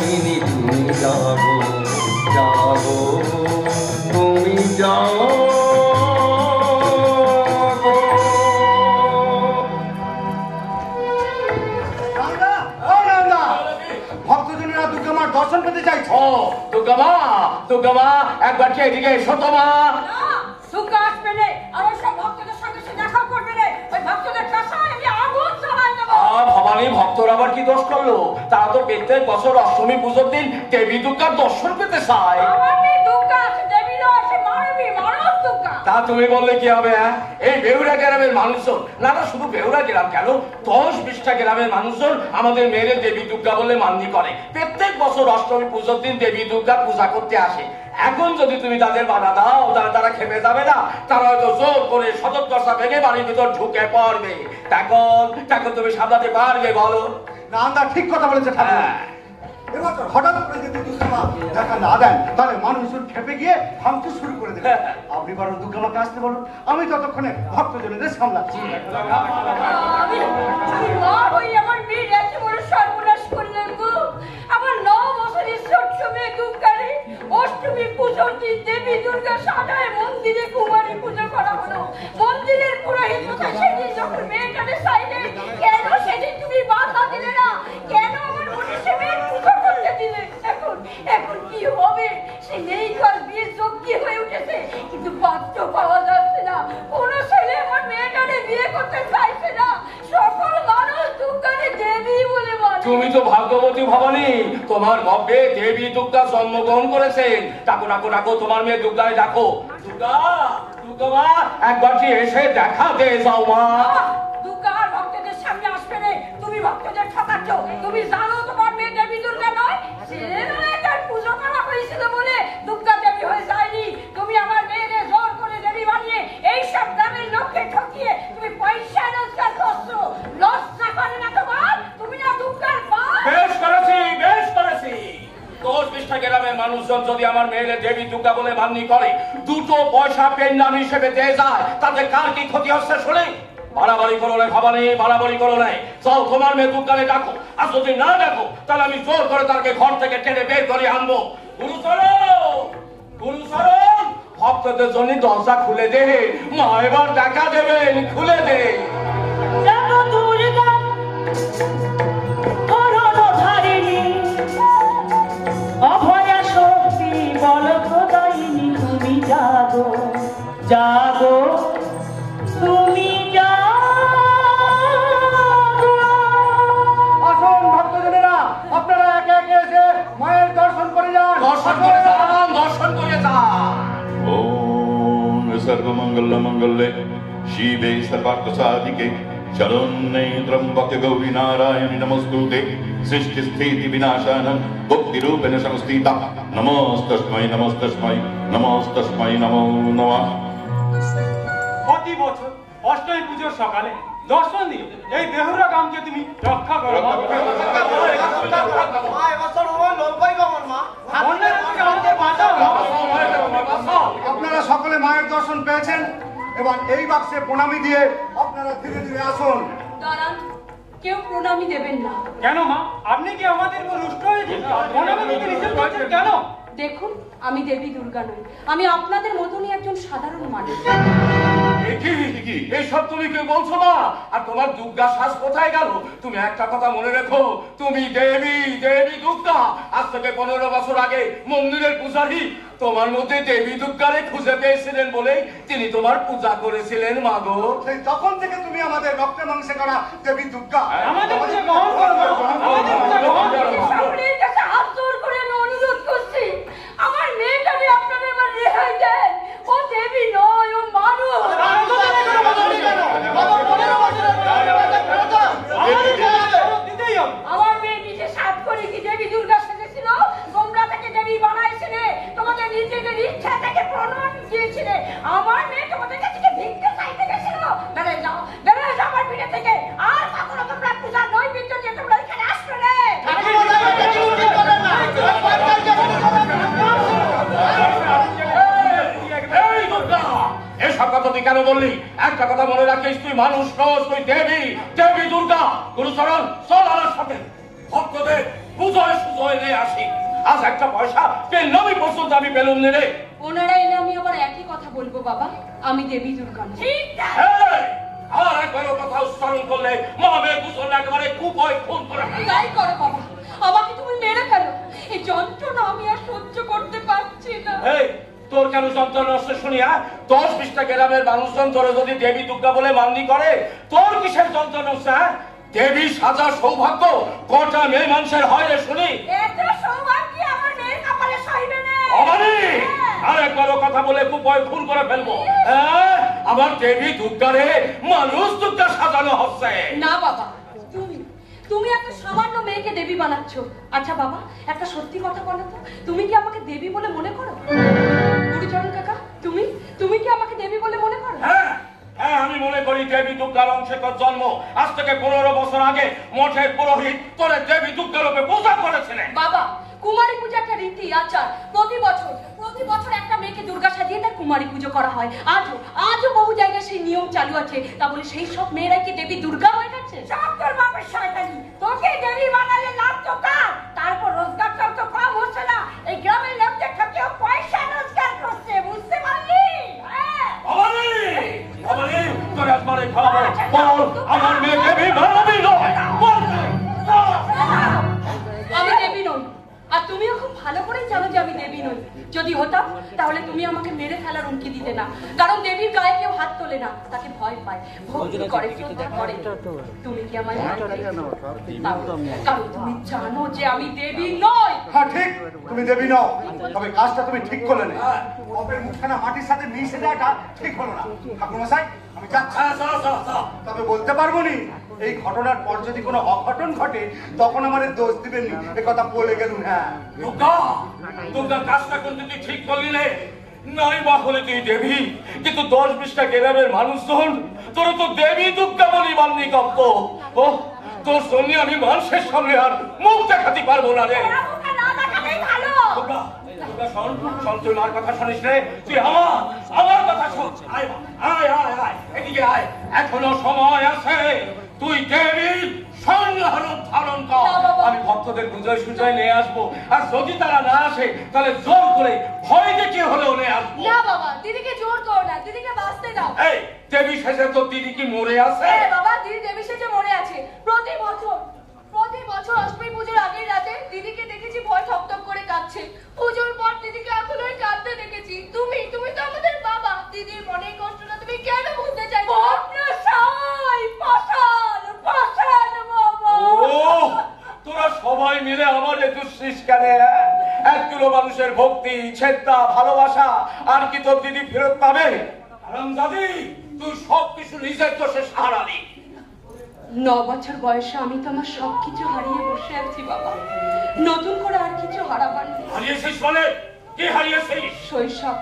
ডাইনি তুমি জাগো জাগো তুমি জাগো। ভক্তজনেরা দুর্গা মার দর্শন পেতে চাইছে। ও দুর্গা মা, দুর্গা মা একবার কি এদিকে এসো তো মা। দুর্গা আসবে রে, আর ওই সব ভক্তদের সঙ্গে সে দেখা করবে রে। ওই ভক্তদের কাছে আমি আগুন জ্বালাই দেব। ভবানী ভক্তরা আবার কি দোষ করলো? তারা তো প্রত্যেক বছর অষ্টমী পুজোর দিন দেবী দুর্গার দর্শন পেতে চায়। আমার মেয়ে দুর্গা আছে, দেবী নয়, সে মানবী, মানব দুর্গা। তা তুমি বললে কি হবে? হ্যাঁ, এই বেহুরা গ্রামের মানুষজন, না না শুধু বেহুরা গ্রাম কেন, 10-20টা গ্রামের মানুষজন আমাদের মেয়ের দেবী দুর্গা বলে মান্যি করে। প্রত্যেক বছর অষ্টমী পুজোর দিন দেবী দুর্গা পূজা করতে আসে। এখন যদি তুমি তাদের বাধা দাও, তাহলে তারা খেপে যাবে না? তারা হয়তো জোর করে সদর দশা ভেঙে বাড়ির ভিতর ঢুকে পড়বে। তখন তুমি সামলাতে পারবে বলো? না না, ঠিক কথা বলেছে ঠাকুর। এবছর হঠাৎ করে যদি দুর্গা মা দেখা না দেন, তাহলে মানুষজন খেপে গিয়ে ভাঙতে শুরু করে দেবে। আপনি বরং দুর্গা মাকে আসতে বলুন, আমি ততক্ষণে ভক্তজনেদের সামলাচ্ছি। আমি মা হই আমার মেয়ের এত বড় সর্বনাশ করলেন গো। আমার 9 বছরের ছোট্ট মেয়ে দুর্গারে অষ্টমী পুজোর দিন দেবী দুর্গা সাজায় মন্দিরে কুমারী পুজো করা হলো। মন্দিরের পুরোহিত মশাই সেদিন যখন মেয়েটাকে চাইলে, কেন সেদিন তুমি বাধা দিলে না? কেন আমার মনীষী মেয়ের পুজো করতে দিলে? এখন কি হবে? সে নেই কাল বিয়ের যোগ্য হয়ে উঠেছে, কিন্তু পাত্র পাওয়া যাচ্ছে না। কোন ছেলে আমার মেয়েটাকে বিয়ে করতে চাইছে না। সকল মানুষ দুর্গারে দেবী বলে মানে। তুমি তো ভাগ্যবতী ভবানী, তোমার গর্ভে দেবী দুর্গা জন্মগ্রহণ করেছেন। ডাকো ডাকো ডাকো, তোমার মেয়ে দুর্গায় ডাকো। দুর্গা, দুর্গা মা একবার কি এসে দেখা দিয়ে যাও মা। দুর্গা আর ভক্তদের সামনে আসবে না। তুমি ভক্তদের ঠকাচ্ছ। তুমি জানো তোমার মেয়ে দেবী দুর্গা নয়, ছেলে নয়, তার পুজো করা হয়েছিল বলে দুর্গা দেবী হয়ে যায়নি। তুমি আমার মেয়েকে জোর করে দেবী বানিয়ে এই সব গ্রামের লোককে ঠকিয়ে তুমি পয়সা রোজগার করছো। লজ্জা করে না তোমার? তুমি না দুর্গার মা? বেশ করেছি, বেশ করেছি। 10-20টা গ্রামের মানুষজন যদি আমার মেয়ের দেবী দুর্গা বলে মান্যি করে, 2 পয়সা পেন্ডাম হিসেবে দিয়ে যায়, তাতে কার কি ক্ষতি হচ্ছে শুনে? বাড়াবাড়ি করো না ভবানী, বাড়াবাড়ি করো না। যাও তোমার মেয়ে দুর্গারে ডাকো, আর যদি না ডাকো তাহলে আমি জোর করে তাকে ঘর থেকে টেনে বের করে আনবো। গুরুচরণ, ভক্তদের জন্য দরজা খুলে দে। মা এবার দেখা দেবেন, খুলে দে। অভয়া শক্তি বল প্রদায়িনী, তুমি জাগো জাগো তুমি জাগো। আসুন ভক্তজনেরা, আপনারা একে একে এসে মায়ের দর্শন করে যান। দর্শন করে যান, দর্শন করে যান। ओम सर्वमंगल मंगल्ये शिवे सर्वार्थसाधिके शरण्ये त्र्यंबके गौरी नारायणि नमोस्तुते सृष्टि स्थिति विनाशानं भक्ति रूपेण संस्थिता नमोस्तस्मै नमोस्तस्मै नमोस्तस्मै नमो नमः। প্রতি বছর অষ্টমী পুজোর সকালে দর্শন দিও এই বেহুরা গ্রামকে তুমি রক্ষা করো। আপনারা সকলে মায়ের দর্শন পেয়েছেন। এবার এই বাক্সে প্রণামী দিয়ে আপনারা ধীরে ধীরে আসুন। দাঁড়ান, কেউ প্রণামী দেবেন না। কেন মা, আপনি কি আমাদের উপর রুষ্ট হয়েছেন? প্রণামী দিতে নিষেধ করছেন কেন? দেখুন, আমি দেবী দুর্গা নই, আমি আপনাদের মতনই একজন সাধারণ মানুষ। এইসব তুমি কেউ বলছো না? আর তোমার দুর্গা শ্বাস কোথায় গেল? তুমি একটা কথা মনে রেখো, তুমি দেবী, দেবী দুর্গা। আজ থেকে 15 বছর আগে মন্দিরের পূজারী তোমার মধ্যে দেবী দুর্গারে খুঁজে পেয়েছিলেন বলেই তিনি তোমার পূজা করেছিলেন মাগো। সেই তখন থেকে তুমি আমাদের রক্তে মাংসে করা দেবী দুর্গা। আমাদের পূজা গ্রহণ করো, আমাদের পূজা গ্রহণ করো। সকলের কাছে হাত জোর করে আমি অনুরোধ করছি, আমার মেয়েটাকে আপনারা এবার রেহাই দেন। ও দেবী নয়, ও মানুষ। আমার মেয়ে নিজে সাত করে কি দেবী দুর্গা সেজেছিল? তোমরা থেকে দেবী বানাইছিলে, তোমাদের নিজেদের ইচ্ছা থেকে প্রণাম দিয়েছিলে। আমার মেয়ে তোমাদের কাছে ভিক্ষা চাইতে গেছিল। বেরিয়ে যাও, বেরিয়ে যাও আমার পিঠে থেকে। আর কখনো তোমরা পূজা নৈবেদ্য দিয়ে তোমরা এখানে আসবে না। এসব কথা তুই কেন বললি? একটা কথা মনে রাখিস, তুই মানুষ নস, তুই দেবী, দেবী দুর্গা। গুরুচরণ, চল আমার সাথে। ভক্তদের পুজোয় সুজোয় নিয়ে আসি। আজ একটা পয়সা পেলামই পর্যন্ত আমি পেলুম রে। ওনারা এলে আমি আবার একই কথা বলবো বাবা, আমি দেবী দুর্গা নই। আর একবারও কথা উচ্চারণ করলে মহামের দুজন একেবারে কুপয় খুন করে। তাই করো বাবা, আমাকে তুমি মেরে ফেলো, এই যন্ত্রণা আমি আর সহ্য করতে পারছি না। তোর কেন যন্ত্রণা হচ্ছে শুনিয়া? 10-20টা গ্রামের মানুষজন তোর যদি দেবী দুর্গা বলে মান্যি করে, তোর কিসের যন্ত্রণা হচ্ছে? দেবী সাজা সৌভাগ্য কটা মেয়ে মানুষের হয় রে শুনি? এত সৌভাগ্য আমার মেয়ের কপালে সইবে না। অমানি, আর একবারও কথা বলে কুপয় খুন করে ফেলবো। আমার দেবী দুর্গারে মানুষ দুর্গা সাজানো হচ্ছে। না বাবা, তুমি একটা সামান্য মেয়েকে দেবী বানাচ্ছ। আচ্ছা বাবা, একটা সত্যি কথা বলো তো, তুমি কি আমাকে দেবী বলে মনে করো? গুরুচরণ কাকা, তুমি কি আমাকে দেবী বলে মনে করো? হ্যাঁ, আমি মনে করি দেবী দুর্গার অংশে তোর জন্ম। আজ থেকে 15 বছর আগে মঠের পুরোহিত তোরে দেবী দুর্গার রূপে পূজা করেছিলেন। বাবা, কুমারী পূজা একটা রীতি আচার। প্রতি বছর একটা মেয়েকে দুর্গা সাজিয়ে তার কুমারী পুজো করা হয়। আজও বহু জায়গায় সেই নিয়ম চালু আছে। তা বলে সেই সব মেয়েরা কি দেবী দুর্গা হয়ে গেছে? সব তোর বাপের শয়তানি। তোকে দেবী বানালে লাভ তো কার? তারপর রোজগারটাও তো কম হচ্ছে না। এই গ্রামের লোকদের থেকেও পয়সা রোজগার করছে, বুঝতে পারলি? অমানি, তোর একবারে খাওয়াবো। বল, আমার মেয়ে দেবী বানাবি নয়। আমি দেবী নই, আর তুমিও খুব ভালো করেই জানো যে আমি দেবী নই। যদি হতাম তাহলে তুমি আমাকে মেরে ফেলার হুমকি দিতে না, কারণ দেবীর গায়ে কেউ হাত তোলে না, তাকে ভয় পায়, ভক্তি করে, শ্রদ্ধা করে। তুমি কি আমায় কারণ তুমি জানো যে আমি দেবী নই। হ্যাঁ ঠিক, তুমি দেবী নও, তবে কাজটা তুমি ঠিক করলে না। বাপের মুখখানা মাটির সাথে মিশে যাওয়াটা ঠিক হলো না। ঠাকুরমশাই, আমি যাচ্ছি। তবে বলতে পারবো নি, এই ঘটনার পর যদি কোনো অঘটন ঘটে তখন আমাদের দোষ দিবেন নি, এ কথা বলে গেলুন। হ্যাঁ দুর্গা কাজটা কিন্তু তুই ঠিক করলি রে। নাই বা হলে তুই দেবী, কিন্তু 10-20টা গ্রামের মানুষজন তোর তো দেবী দুর্গা বলি মান্যি করত। ও তোর সঙ্গে আমি মানুষের সামনে আর মুখ দেখাতে পারবো না রে। তুই মার কথা শুনিস রে, তুই আমার কথা শোন। আয় এদিকে আয়, এখনো সময় আছে। তুই দেবীর ধারণ কর। আমি ভক্তদের পুজোয় সুজয় নিয়ে আসবো, আর যদি তারা না আসে তাহলে জোর করে ভয় দেখিয়ে হলেও নিয়ে আসবো। না বাবা, দিদিকে জোর করো না, দিদিকে বাঁচতে দাও। এই দেবী শেষে তোর দিদি কি মরে আছে? বাবা, দিদি দেবী শেষে মরে আছে। প্রতি বছর অষ্টমী পুজোর আগের রাতে দিদিকে দেখেছি ভয় থপথপ করে কাঁদছে। পুজোর পর দিদিকে এখন ওই কাঁদতে দেখেছি। তুমি তো আমাদের বাবা, দিদির মনের কষ্টটা তুমি কেন বুঝতে চাইছো? তোরা সবাই মিলে আমার দুশ্চিস কেন? একগুলো মানুষের ভক্তি, শ্রদ্ধা, ভালোবাসা আর কি তোর দিদি ফেরত পাবে? দাদি, তুই সবকিছু নিজের দোষে সারালি। 9 বছর বয়সে আমি তো আমার সবকিছু হারিয়ে বসে আছি বাবা। নতুন করে আর কিছু হারাবার নেই। হারিয়েছিস মানে কি হারিয়েছিস? শৈশব।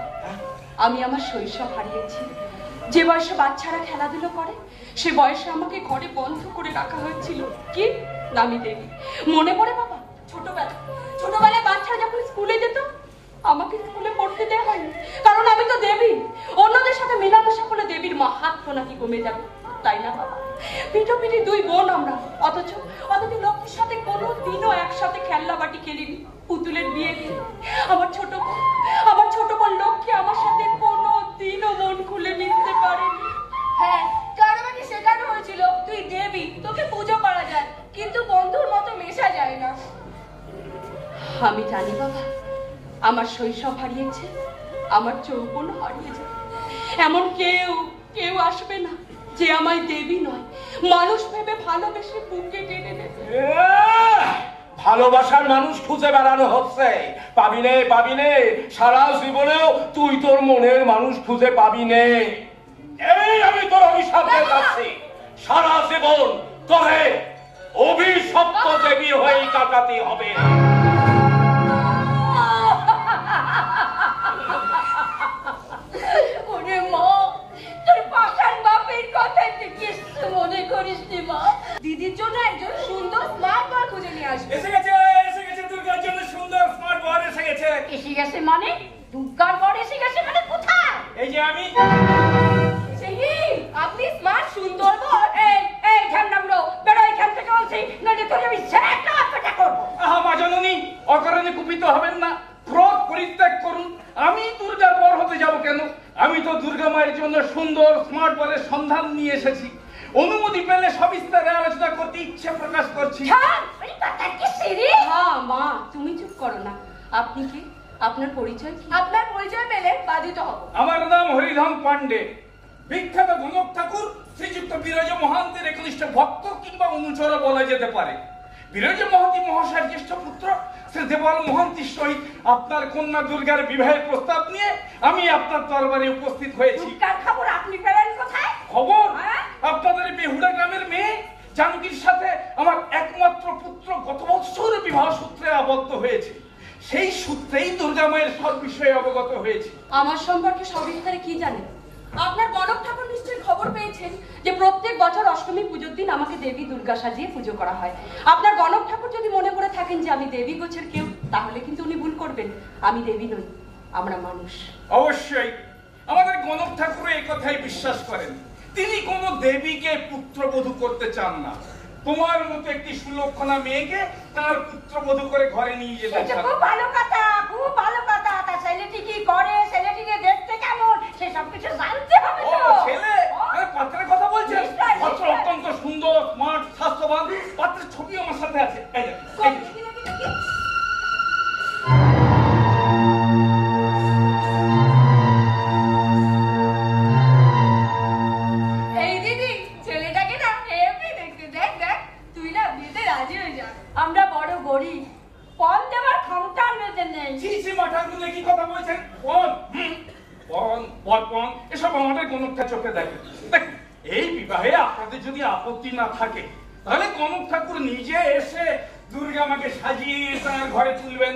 আমি আমার শৈশব হারিয়েছি। যে বয়সে বাচ্চারা খেলাধুলো করে, সে বয়সে আমাকে ঘরে বন্ধ করে রাখা হয়েছিল। কি নামি দেবী। মনে পড়ে বাবা, ছোটবেলায় বাচ্চারা যখন স্কুলে যেত, আমাকে স্কুলে পড়তে দেওয়া হয়নি, কারণ আমি তো দেবী। অন্যদের সাথে মেলামেশা করলে দেবীর মাহাত্ম্য নাকি কমে যাবে, তাই না বাবা? পিঠোপিঠি 2 বোন আমরা, অথচ লক্ষ্মীর সাথে কোনোদিনও একসাথে খেলনা বাটি খেলিনি, পুতুলের বিয়ে দিই। আমার ছোট বোন লক্ষ্মী আমার সাথে কোনোদিনও মন খুলে মিশতে পারেনি। হ্যাঁ, কারণ আমাকে শেখানো হয়েছিল তুই দেবী, তোকে পুজো করা যায়, কিন্তু বন্ধুর মতো মেশা যায় না। আমি জানি বাবা, আমার শৈশব হারিয়েছে, আমার যৌবন হারিয়েছে। এমন কেউ আসবে না যে আমায় দেবী নয়, মানুষ ভেবে ভালোবেসে বুকে টেনে নেবে। ভালোবাসার মানুষ খুঁজে বেড়ানো হচ্ছে। পাবি নে, সারা জীবনেও তুই তোর মনের মানুষ খুঁজে পাবি নে। এই আমি তোর অভিশাপ দিয়ে যাচ্ছি, সারা জীবন তোরে অভিশপ্ত দেবী হয়ে কাটাতে হবে। ওরে মা, তোর পাখান বাপের কথা তুই কিছু মনে করিস নি মা। দিদির জন্য একজন সুন্দর স্মার্ট বর খুঁজে নিয়ে আসবে। এসে গেছে দুর্গার জন্য সুন্দর স্মার্ট বর এসে গেছে। এসে গেছে মানে? দুর্গার বর এসে গেছে মানে কোথায়? এই যে আমি। আপনি স্মার্ট সুন্দর বর? এই ঝান্ডাগুলো বেরো এখান থেকে বলছি, নইলে তোকে আমি শেষ না অকারণে কুপিত হবেন না, ক্রোধ পরিত্যাগ করুন। আমি দুর্গার পর হতে যাব কেন? আমি তো দুর্গা মায়ের জন্য সুন্দর স্মার্ট বলের সন্ধান নিয়ে এসেছি। অনুমতি পেলে সবিস্তারে আলোচনা করতে ইচ্ছে প্রকাশ করছি। হ্যাঁ মা, তুমি চুপ করো না। আপনি কি? আপনার পরিচয় কি? আপনার পরিচয় পেলে বাধিত হব। আমার নাম হরিধন পান্ডে, বিখ্যাত গণক ঠাকুর শ্রীযুক্ত বিরজ মহান্তের একনিষ্ঠ ভক্ত কিংবা অনুচর বলা যেতে পারে। বিরজ মহান্তি মহাশয়ের জ্যেষ্ঠ পুত্র শ্রী দেবল মহান্তির সহিত আপনার কন্যা দুর্গার বিবাহের প্রস্তাব নিয়ে আমি আপনার দরবারে উপস্থিত হয়েছি। খবর আপনি পেলেন কোথায়? খবর আপনাদের বেহুড়া গ্রামের মেয়ে জানকীর সাথে আমার একমাত্র পুত্র গত বছর বিবাহ সূত্রে আবদ্ধ হয়েছে। সেই সূত্রেই দুর্গা মায়ের সব বিষয়ে অবগত হয়েছে। আমার সম্পর্কে সবিস্তারে কি জানেন? আপনার গণক ঠাকুর নিশ্চয়ই খবর পেয়েছেন যে প্রত্যেক বছর অষ্টমী পুজোর দিন আমাকে দেবী দুর্গা সাজিয়ে পুজো করা হয়। আপনার গণক ঠাকুর যদি মনে করে থাকেন যে আমি দেবী গোছের কেউ, তাহলে কিন্তু উনি ভুল করবেন। আমি দেবী নই, আমরা মানুষ। অবশ্যই আমাদের গণক ঠাকুর এই কথাই বিশ্বাস করেন। তিনি কোনো দেবীকে পুত্রবধূ করতে চান না। তোমার মতো একটি সুলক্ষণা মেয়েকে তার পুত্রবধূ করে ঘরে নিয়ে যেতে চান। খুব ভালো কথা, খুব ভালো কথা। তা ছেলেটি কি করে, ছেলেটিকে দেখতে কেমন, সেসব কিছু জানতে হবে তো। ছেলে পাত্রের কথা বলছেন? পাত্র অত্যন্ত সুন্দর, স্মার্ট, স্বাস্থ্যবান। পাত্রের ছবি আমার সাথে আছে। এই দিদি, ছেলেটাকে না হেভি দেখতে। দেখ দেখ, তুই না বিয়েতে রাজি হয়ে যা। আমরা বড় গরিব, পণ দেওয়ার ক্ষমতা আমাদের নেই। জি মাঠাগুলো কি কথা বলছেন? পণ পণ এসব আমাদের গণকটা চোখে দেখে। দেখ, এই বিবাহে আপনাদের যদি আপত্তি না থাকে তাহলে গণক ঠাকুর নিজে এসে দুর্গা মাকে সাজিয়ে তার ঘরে তুলবেন।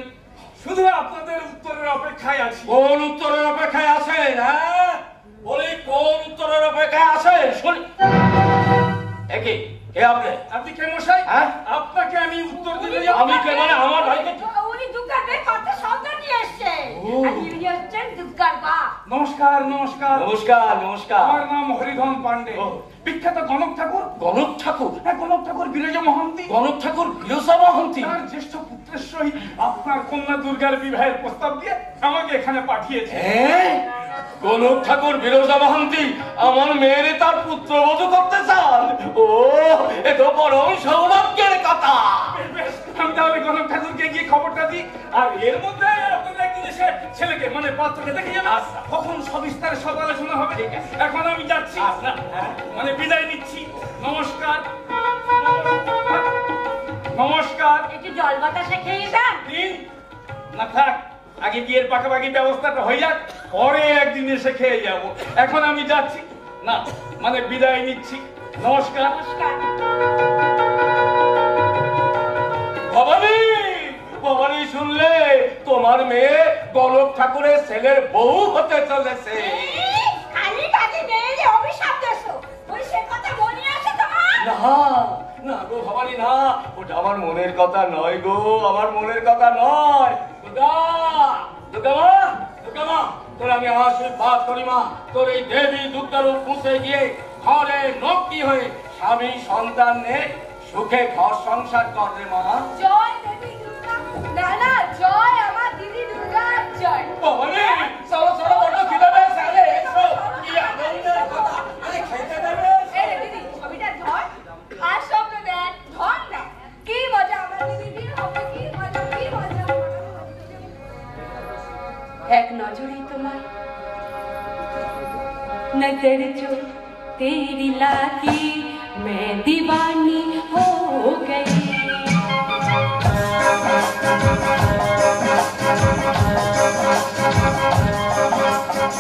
শুধু আপনাদের উত্তরের অপেক্ষায় আছি। কোন উত্তরের অপেক্ষায় আছেন? হ্যাঁ বলি, কোন উত্তরের অপেক্ষায় আছেন? শুনি। একে কে আপনি? আপনি কে মশাই? হ্যাঁ? আপনাকে আমি উত্তর দিতে আমি কে মানে? আমার ভাইকে উনি দুর্গার বেশ পাত্র সন্তান নিয়ে এসছে। আর ইনি হচ্ছেন দুর্গার বাপ। নমস্কার। নমস্কার নমস্কার। নমস্কার। আমার নাম হরিধন পান্ডে, বিখ্যাত গণক ঠাকুর। গণক ঠাকুর? হ্যাঁ, গণক ঠাকুর বিরজ মহান্তি। গণক ঠাকুর বিরজা মহান্তি তার জ্যেষ্ঠ পুত্রের সহিত আপনার কন্যা দুর্গার বিবাহের প্রস্তাব দিয়ে আমাকে এখানে পাঠিয়েছে। গণক ঠাকুর বিরজা মহান্তি আমার মেয়েরে তার পুত্রবধূ করতে চান? ও, এ তো পরম সৌভাগ্যের কথা। বেশ, আমি তাহলে গণক ঠাকুরকে গিয়ে খবরটা দিই। আর এর মধ্যে আপনারা একদিন এসে ছেলেকে মানে পাত্রকে দেখে যাবেন। তখন সবিস্তারে সব আলোচনা হবে। এখন আমি যাচ্ছি, মানে বিদায় নিচ্ছি। নমস্কার। নমস্কার। একটু জল বাতাসে খেয়ে যান। দিন না থাক, আগে বিয়ের পাকাপাকি ব্যবস্থাটা হয়ে যাক, পরে একদিন এসে খেয়ে যাব। এখন আমি যাচ্ছি, না মানে বিদায় নিচ্ছি। নমস্কার। নমস্কার। ভবানী, ভবানী শুনলে? তোমার মেয়ে গণক ঠাকুরের ছেলের বউ হতে চলেছে। খালি কাজে মেয়েরে অভিশাপ দেছো, ওই সে কথা মনে আছে তোমার? না না গো ভবানী, না, ওটা আমার মনের কথা নয় গো, আমার মনের কথা নয়। দুর্গা, দুর্গা মা, দুর্গা মা, তোর আমি আশীর্বাদ করি মা, তোর এই দেবী দুর্গার রূপ মুছে গিয়ে ঘরে লক্ষ্মী হয়ে স্বামী সন্তান নে সুখে ঘর সংসার কর রে মা। জয় দেবী দুর্গা। না না, জয় আমার দিদি দুর্গা, জয়। ভবানী, চলো চলো, বড় খিদে পেয়েছে। আরে এসো, কি আনন্দের কথা। আরে খেতে দেবে? এই দিদি, ছবিটা ধর আর স্বপ্ন দেখ, ধর না। কি মজা আমার দিদি হবে, কি মজা, কি মজা। এক নজরেই তোমায় नजर जो तेरी लागी मैं दीवानी हो गई।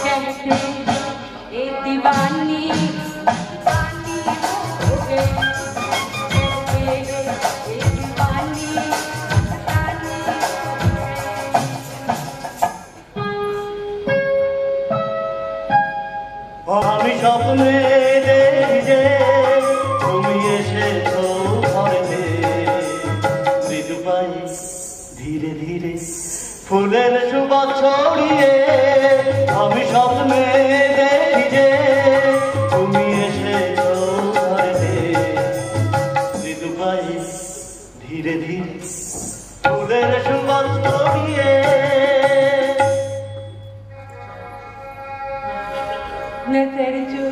कहते ए दीवानी दीवानी हो गई। আমি স্বপ্নে দেখি যে তুমি এসেছো ঘরেতে, মৃদু পায়ে ধীরে ধীরে ফুলের সুবাস ছড়িয়ে। আমি স্বপ্নে দেখি যে তুমি এসেছো ঘরেতে, মৃদু পায়ে ধীরে ধীরে ফুলের ফুলের সুগন্ধ নিয়ে नजर जो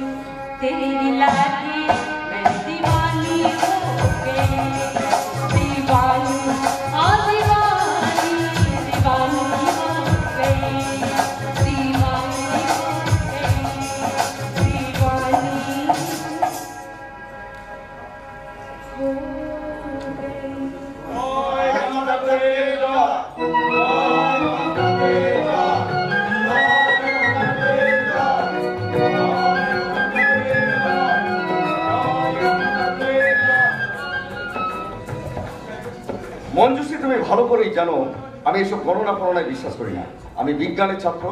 तेरी लागी मैं दीवानी हो गई दीवानी हाँ दीवानी दीवानी हो गई दीवानी हो गई दीवानी हो মঞ্জুশ্রী, তুমি ভালো করেই জানো আমি এসব গণনা ফণনায় বিশ্বাস করি না। আমি বিজ্ঞানের ছাত্র,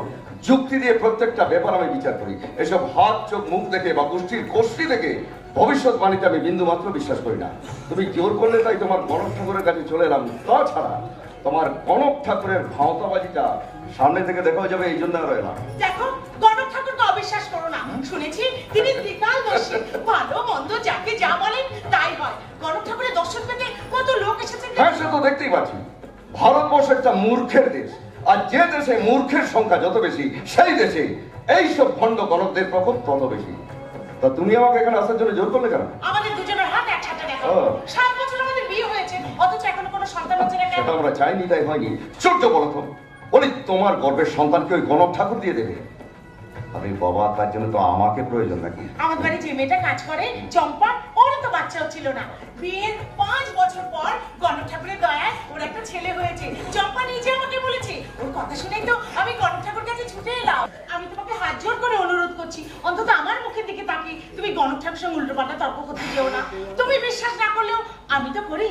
যুক্তি দিয়ে প্রত্যেকটা ব্যাপার আমি বিচার করি। এসব হাত চোখ মুখ দেখে বা গোষ্ঠীর গোষ্ঠী দেখে ভবিষ্যৎবাণীতে আমি বিন্দু মাত্র বিশ্বাস করি না। তুমি জোর করলে তাই তোমার গণক ঠাকুরের কাছে চলে এলাম। তাছাড়া তোমার গণক ঠাকুরের ভাওতাবাজিটা সামনে থেকে দেখাও যাবে, এই জন্য আরো এলাম। দেখো, গণক ঠাকুরকে অবিশ্বাস করো না। শুনেছি তিনি ত্রিকালদর্শী, ভালো মন্দ যাকে যা বলেন তাই হয়। গণক ঠাকুরের দর্শন পেতে কত লোক এসেছে। হ্যাঁ, সে তো দেখতেই পাচ্ছি। ভারতবর্ষ একটা মূর্খের দেশ, আর যে দেশে মূর্খের সংখ্যা যত বেশি সেই দেশে এইসব ভণ্ড গণকদের প্রকোপ তত বেশি। তা তুমি আমাকে এখানে আসার জন্য জোর করলে কেন? আমাদের দুজনের হাত একসাথে দেখো। ও। 7 বছর আমাদের বিয়ে হয়েছে, অথচ এখনো কোনো সন্তান হচ্ছে না কেন? সেটা আমরা চাইনি, তাই হয়নি। চোদ্দ বলো তো, বলি তোমার গর্বের সন্তানকে ওই গণক ঠাকুর দিয়ে দেবে? আরে বাবা, তার জন্য তো আমাকে প্রয়োজন নাকি? আমাদের বাড়ি যে মেয়েটা কাজ করে চম্পা, ওর তো বাচ্চা হচ্ছিল না। বিয়ের 5 বছর পর গণক ঠাকুরের দয়ায় ওর একটা ছেলে হয়েছে। চম্পা নিজে আমাকে বলেছে। ওর কথা শুনেই তো আমি গণক ঠাকুরের কাছে ছুটে এলাম। আমি তোমাকে হাত জোর করে অনুরোধ করছি, অন্তত আমার মুখের দিকে তাকিয়ে তুমি গণক ঠাকুরের সঙ্গে উল্টোপাল্টা তর্ক করতে যেও না। তুমি বিশ্বাস না করলেও আমি তো করি।